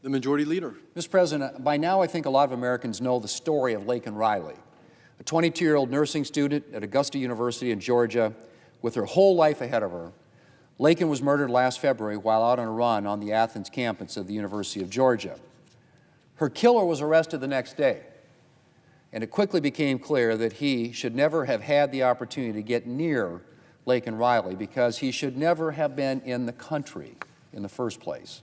The Majority Leader. Mr. President, by now I think a lot of Americans know the story of Laken Riley, a 22-year-old nursing student at Augusta University in Georgia with her whole life ahead of her. Laken was murdered last February while out on a run on the Athens campus of the University of Georgia. Her killer was arrested the next day, and it quickly became clear that he should never have had the opportunity to get near Laken Riley because he should never have been in the country in the first place.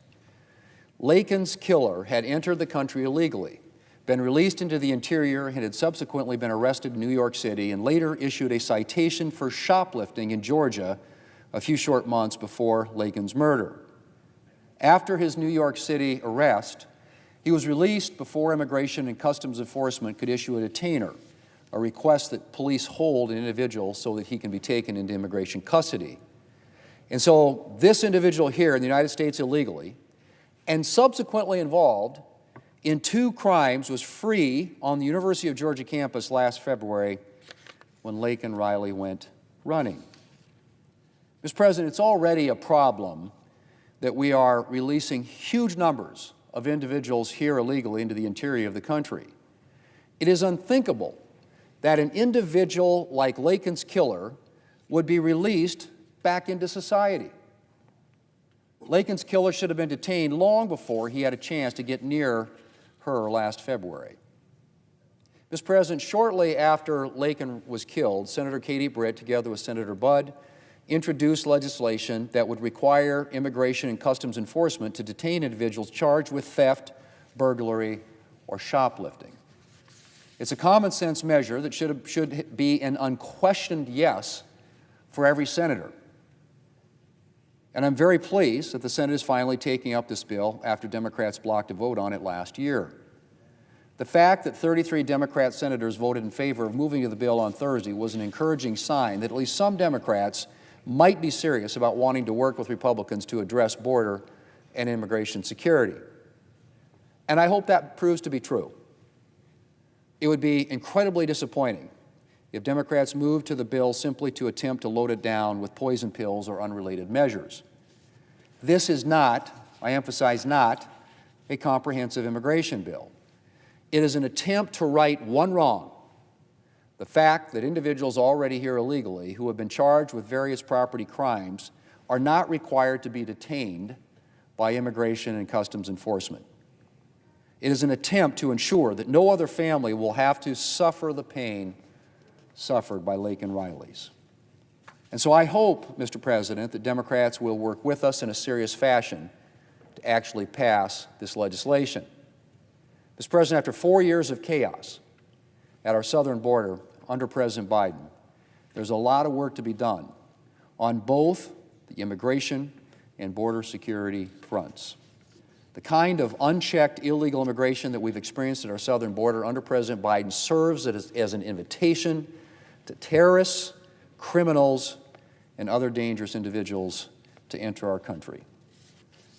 Laken's killer had entered the country illegally, been released into the interior, and had subsequently been arrested in New York City and later issued a citation for shoplifting in Georgia a few short months before Laken's murder. After his New York City arrest, he was released before Immigration and Customs Enforcement could issue a detainer, a request that police hold an individual so that he can be taken into immigration custody. And so this individual here in the United States illegally and subsequently involved in 2 crimes was free on the University of Georgia campus last February when Laken Riley went running. Mr. President, it's already a problem that we are releasing huge numbers of individuals here illegally into the interior of the country. It is unthinkable that an individual like Laken's killer would be released back into society. Laken's killer should have been detained long before he had a chance to get near her last February. Mr. President, shortly after Laken was killed, Senator Katie Britt, together with Senator Budd, introduced legislation that would require Immigration and Customs Enforcement to detain individuals charged with theft, burglary, or shoplifting. It's a common-sense measure that should be an unquestioned yes for every senator. And I'm very pleased that the Senate is finally taking up this bill after Democrats blocked a vote on it last year. The fact that 33 Democrat senators voted in favor of moving to the bill on Thursday was an encouraging sign that at least some Democrats might be serious about wanting to work with Republicans to address border and immigration security. And I hope that proves to be true. It would be incredibly disappointing if Democrats moved to the bill simply to attempt to load it down with poison pills or unrelated measures. This is not, I emphasize not, a comprehensive immigration bill. It is an attempt to right one wrong: the fact that individuals already here illegally who have been charged with various property crimes are not required to be detained by Immigration and Customs Enforcement. It is an attempt to ensure that no other family will have to suffer the pain suffered by Laken Riley's. And so I hope, Mr. President, that Democrats will work with us in a serious fashion to actually pass this legislation. Mr. President, after 4 years of chaos at our southern border under President Biden, there's a lot of work to be done on both the immigration and border security fronts. The kind of unchecked illegal immigration that we've experienced at our southern border under President Biden serves as an invitation to terrorists, criminals, and other dangerous individuals to enter our country.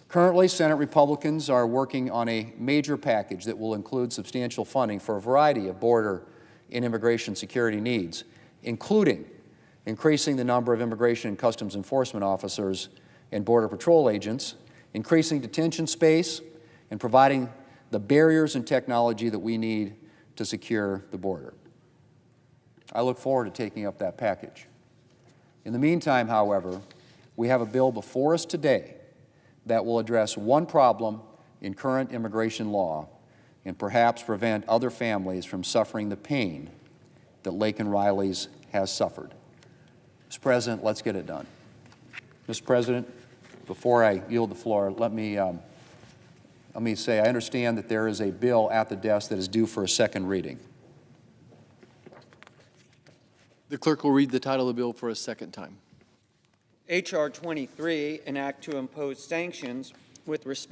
Currently, Senate Republicans are working on a major package that will include substantial funding for a variety of border and immigration security needs, including increasing the number of Immigration and Customs Enforcement officers and Border Patrol agents, increasing detention space, and providing the barriers and technology that we need to secure the border. I look forward to taking up that package. In the meantime, however, we have a bill before us today that will address one problem in current immigration law and perhaps prevent other families from suffering the pain that Laken Riley's has suffered. Mr. President, let's get it done. Mr. President, before I yield the floor, let me say I understand that there is a bill at the desk that is due for a second reading. The clerk will read the title of the bill for a second time. H.R. 23, an act to impose sanctions with respect